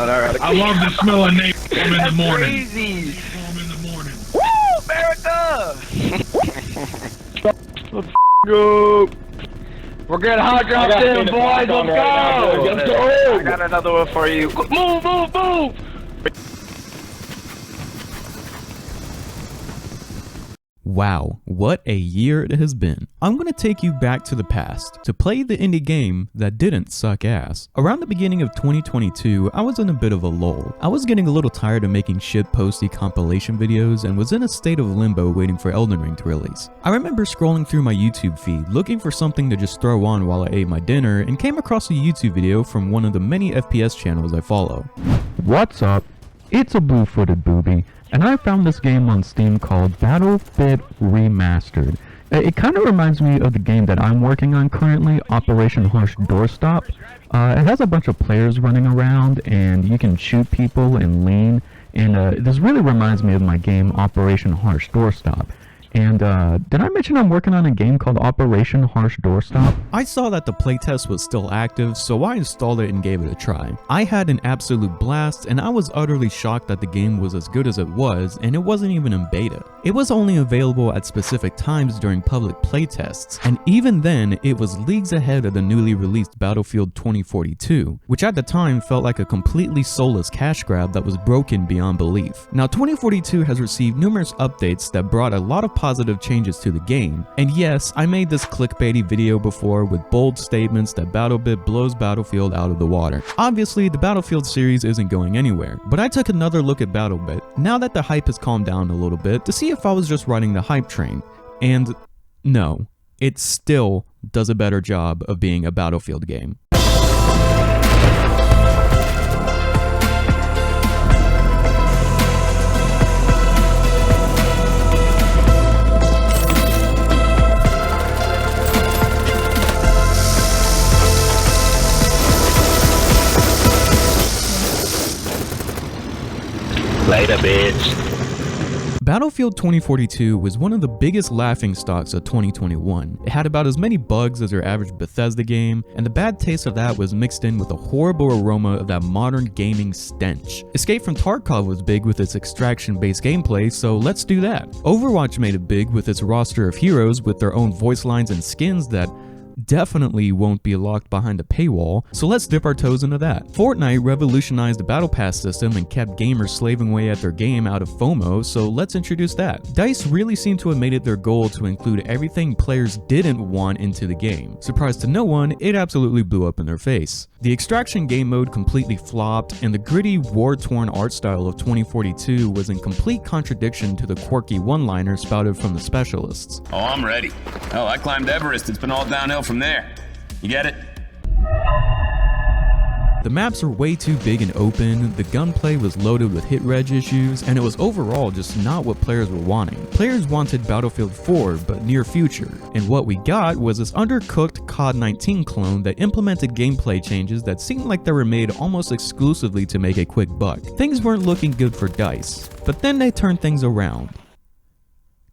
I love the smell of napalm in the morning. Crazy. Napalm in the morning. Woo, America! Let's go. We're getting hot dropped in, boys. Let's go. Let's go. I got another one for you. Move, move, move. Wow, what a year it has been. I'm gonna take you back to the past to play the indie game that didn't suck ass. Around the beginning of 2022, I was in a bit of a lull. I was getting a little tired of making shitposty compilation videos and was in a state of limbo waiting for Elden Ring to release. I remember scrolling through my YouTube feed looking for something to just throw on while I ate my dinner and came across a YouTube video from one of the many FPS channels I follow. What's up? It's a blue-footed booby, and I found this game on Steam called BattleBit Remastered. It kind of reminds me of the game that I'm working on currently, Operation Harsh Doorstop. It has a bunch of players running around, and you can shoot people and lean, and this really reminds me of my game Operation Harsh Doorstop. And did I mention I'm working on a game called Operation Harsh Doorstop? I saw that the playtest was still active, so I installed it and gave it a try. I had an absolute blast, and I was utterly shocked that the game was as good as it was, and it wasn't even in beta. It was only available at specific times during public playtests, and even then, it was leagues ahead of the newly released Battlefield 2042, which at the time felt like a completely soulless cash grab that was broken beyond belief. Now, 2042 has received numerous updates that brought a lot of positive changes to the game, and yes, I made this clickbaity video before with bold statements that BattleBit blows Battlefield out of the water. Obviously, the Battlefield series isn't going anywhere, but I took another look at BattleBit, now that the hype has calmed down a little bit, to see if I was just riding the hype train, and no, it still does a better job of being a Battlefield game. Later, bitch. Battlefield 2042 was one of the biggest laughingstocks of 2021. It had about as many bugs as your average Bethesda game, and the bad taste of that was mixed in with the horrible aroma of that modern gaming stench. Escape from Tarkov was big with its extraction-based gameplay, so let's do that. Overwatch made it big with its roster of heroes with their own voice lines and skins that definitely won't be locked behind a paywall, so let's dip our toes into that. Fortnite revolutionized the battle pass system and kept gamers slaving away at their game out of FOMO, so let's introduce that. DICE really seemed to have made it their goal to include everything players didn't want into the game. Surprise to no one, it absolutely blew up in their face. The extraction game mode completely flopped, and the gritty, war-torn art style of 2042 was in complete contradiction to the quirky one-liners spouted from the specialists. Oh, I'm ready. Oh, I climbed Everest. It's been all downhill from there. You get it? The maps are way too big and open, the gunplay was loaded with hit reg issues, and it was overall just not what players were wanting. Players wanted Battlefield 4, but near future, and what we got was this undercooked COD 19 clone that implemented gameplay changes that seemed like they were made almost exclusively to make a quick buck. Things weren't looking good for DICE, but then they turned things around.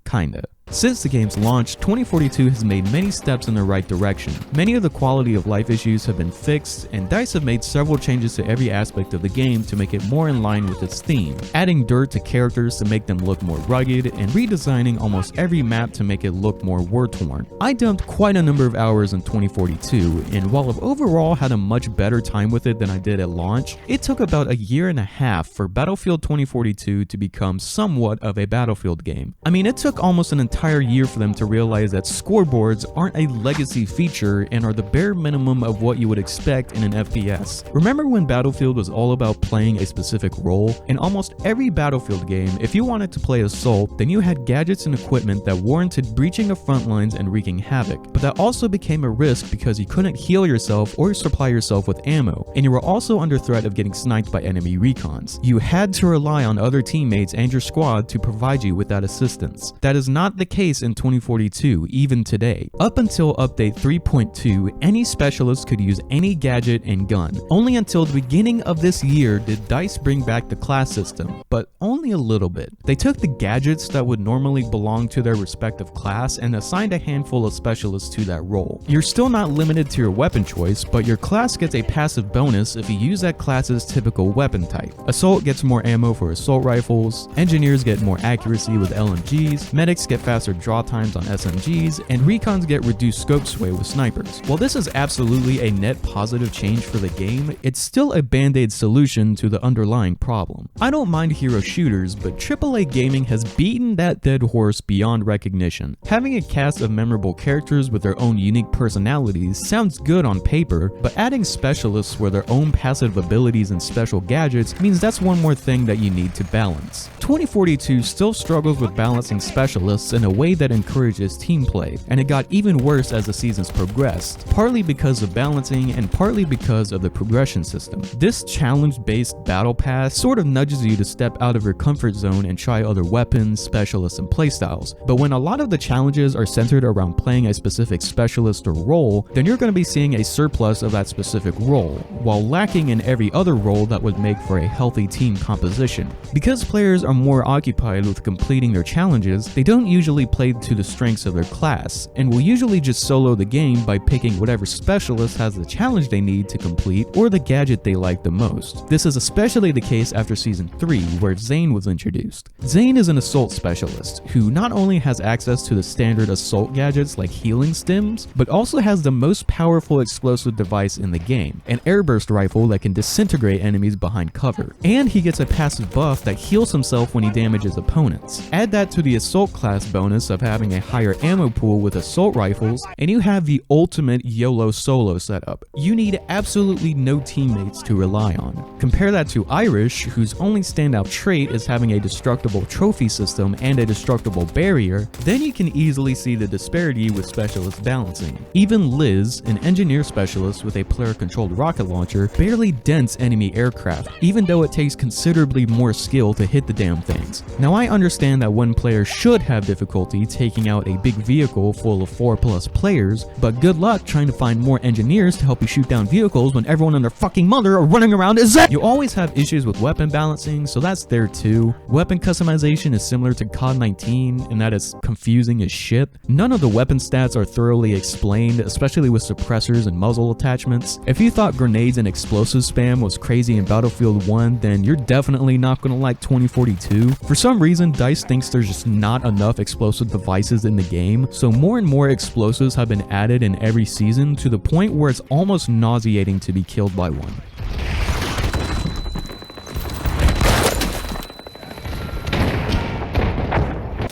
Kinda. Since the game's launch, 2042 has made many steps in the right direction. Many of the quality of life issues have been fixed, and DICE have made several changes to every aspect of the game to make it more in line with its theme, adding dirt to characters to make them look more rugged, and redesigning almost every map to make it look more war-torn. I dumped quite a number of hours in 2042, and while I've overall had a much better time with it than I did at launch, it took about a year and a half for Battlefield 2042 to become somewhat of a Battlefield game. I mean, it took almost an entire year for them to realize that scoreboards aren't a legacy feature and are the bare minimum of what you would expect in an FPS. Remember when Battlefield was all about playing a specific role? In almost every Battlefield game, if you wanted to play Assault, then you had gadgets and equipment that warranted breaching of front lines and wreaking havoc. But that also became a risk because you couldn't heal yourself or supply yourself with ammo, and you were also under threat of getting sniped by enemy recons. You had to rely on other teammates and your squad to provide you with that assistance. That is not the the case in 2042, even today. Up until update 3.2, any specialist could use any gadget and gun. Only until the beginning of this year did DICE bring back the class system, but only a little bit. They took the gadgets that would normally belong to their respective class and assigned a handful of specialists to that role. You're still not limited to your weapon choice, but your class gets a passive bonus if you use that class's typical weapon type. Assault gets more ammo for assault rifles, engineers get more accuracy with LMGs, medics get faster draw times on SMGs, and recons get reduced scope sway with snipers. While this is absolutely a net positive change for the game, it's still a band-aid solution to the underlying problem. I don't mind hero shooters, but AAA gaming has beaten that dead horse beyond recognition. Having a cast of memorable characters with their own unique personalities sounds good on paper, but adding specialists with their own passive abilities and special gadgets means that's one more thing that you need to balance. 2042 still struggles with balancing specialists in a way that encourages team play, and it got even worse as the seasons progressed, partly because of balancing and partly because of the progression system. This challenge-based battle pass sort of nudges you to step out of your comfort zone and try other weapons, specialists, and playstyles, but when a lot of the challenges are centered around playing a specific specialist or role, then you're going to be seeing a surplus of that specific role, while lacking in every other role that would make for a healthy team composition. Because players are more occupied with completing their challenges, they don't usually play to the strengths of their class, and will usually just solo the game by picking whatever specialist has the challenge they need to complete or the gadget they like the most. This is especially the case after Season 3, where Zane was introduced. Zane is an assault specialist, who not only has access to the standard assault gadgets like healing stims, but also has the most powerful explosive device in the game, an airburst rifle that can disintegrate enemies behind cover. And he gets a passive buff that heals himself when he damages opponents. Add that to the assault class bonus of having a higher ammo pool with assault rifles, and you have the ultimate YOLO solo setup. You need absolutely no teammates to rely on. Compare that to Irish, whose only standout trait is having a destructible trophy system and a destructible barrier, then you can easily see the disparity with specialist balancing. Even Liz, an engineer specialist with a player-controlled rocket launcher, barely dents enemy aircraft, even though it takes considerably more skill to hit the damn things. Now I understand that one player should have difficulty taking out a big vehicle full of 4+ players, but good luck trying to find more engineers to help you shoot down vehicles when everyone and their fucking mother are running around as that. You always have issues with weapon balancing, so that's there too. Weapon customization is similar to COD 19 in that it's confusing as shit. None of the weapon stats are thoroughly explained, especially with suppressors and muzzle attachments. If you thought grenades and explosive spam was crazy in Battlefield 1, then you're definitely not gonna like 2042. For some reason, DICE thinks there's just not enough explosive devices in the game, so more and more explosives have been added in every season to the point where it's almost nauseating to be killed by one.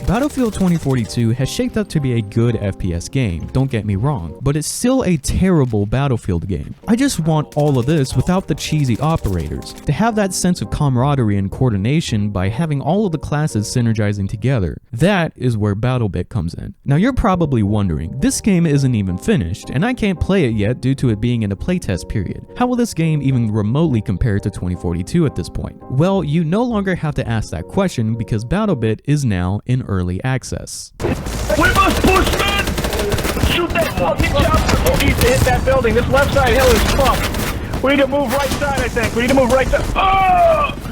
Battlefield 2042 has shaped up to be a good FPS game, don't get me wrong, but it's still a terrible Battlefield game. I just want all of this without the cheesy operators, to have that sense of camaraderie and coordination by having all of the classes synergizing together. That is where BattleBit comes in. Now you're probably wondering, this game isn't even finished, and I can't play it yet due to it being in a playtest period. How will this game even remotely compare to 2042 at this point? Well, you no longer have to ask that question because BattleBit is now in early access. We must push, man! Shoot that fucking chopper! We need to hit that building. This left side hill is fucked. We need to move right side, I think. We need to move right side. Oh!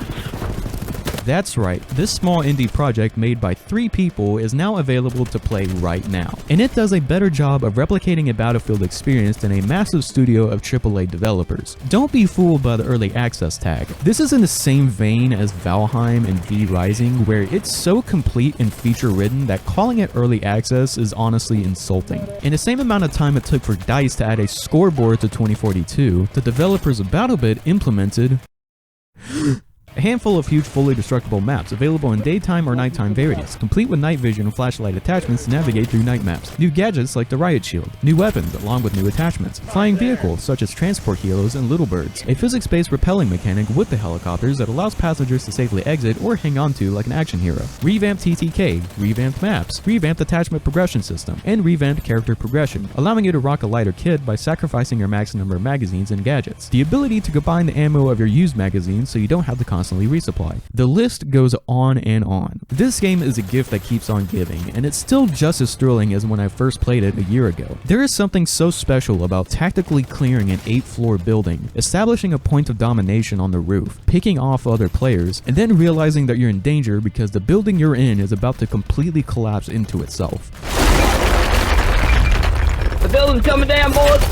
That's right, this small indie project made by 3 people is now available to play right now, and it does a better job of replicating a Battlefield experience than a massive studio of AAA developers. Don't be fooled by the early access tag. This is in the same vein as Valheim and V Rising, where it's so complete and feature-ridden that calling it early access is honestly insulting. In the same amount of time it took for DICE to add a scoreboard to 2042, the developers of BattleBit implemented a handful of huge fully destructible maps available in daytime or nighttime variants, complete with night vision and flashlight attachments to navigate through night maps, new gadgets like the riot shield, new weapons along with new attachments, flying vehicles such as transport helos and little birds, a physics-based rappelling mechanic with the helicopters that allows passengers to safely exit or hang on to like an action hero, revamped TTK, revamped maps, revamped attachment progression system, and revamped character progression, allowing you to rock a lighter kit by sacrificing your max number of magazines and gadgets, the ability to combine the ammo of your used magazines so you don't have to constantly constantly resupply. The list goes on and on. This game is a gift that keeps on giving, and it's still just as thrilling as when I first played it a year ago. There is something so special about tactically clearing an 8-floor building, establishing a point of domination on the roof, picking off other players, and then realizing that you're in danger because the building you're in is about to completely collapse into itself. The building's coming down, boys!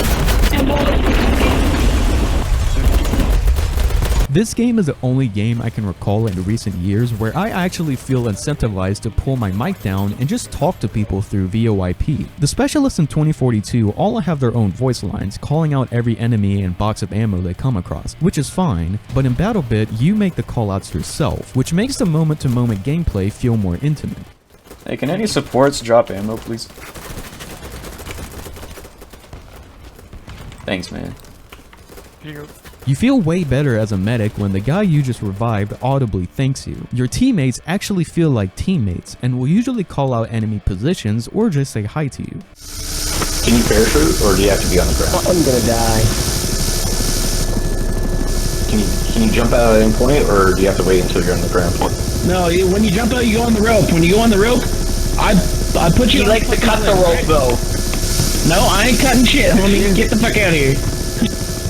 This game is the only game I can recall in recent years where I actually feel incentivized to pull my mic down and just talk to people through VoIP. The specialists in 2042 all have their own voice lines, calling out every enemy and box of ammo they come across, which is fine, but in BattleBit, you make the callouts yourself, which makes the moment-to-moment gameplay feel more intimate. Hey, can any supports drop ammo, please? Thanks, man. You feel way better as a medic when the guy you just revived audibly thanks you. Your teammates actually feel like teammates and will usually call out enemy positions or just say hi to you. Can you parachute or do you have to be on the ground? I'm gonna die. Can you jump out at any point or do you have to wait until you're on the ground? No, when you jump out, you go on the rope. When you go on the rope, I put you. He likes to cut the rope, though. No, I ain't cutting shit. Homie, get the fuck out of here.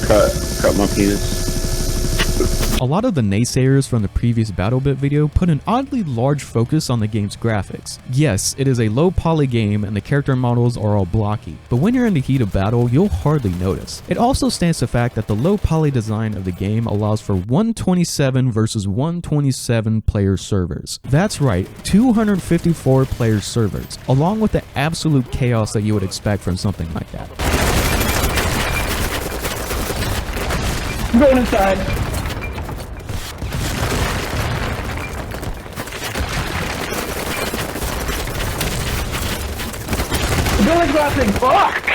Cut my penis. A lot of the naysayers from the previous BattleBit video put an oddly large focus on the game's graphics. Yes, it is a low poly game and the character models are all blocky, but when you're in the heat of battle, you'll hardly notice. It also stands to fact that the low poly design of the game allows for 127 versus 127 player servers. That's right, 254 player servers, along with the absolute chaos that you would expect from something like that. I'm going inside. The building's collapsing. Fuck!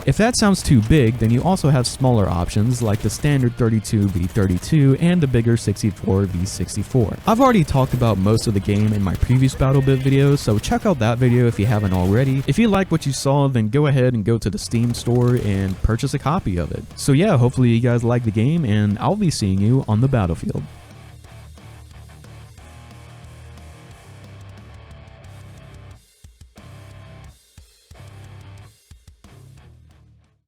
If that sounds too big, then you also have smaller options like the standard 32v32 and the bigger 64v64. I've already talked about most of the game in my previous BattleBit video, so check out that video if you haven't already. If you like what you saw, then go ahead and go to the Steam store and purchase a copy of it. So yeah, hopefully you guys like the game and I'll be seeing you on the battlefield.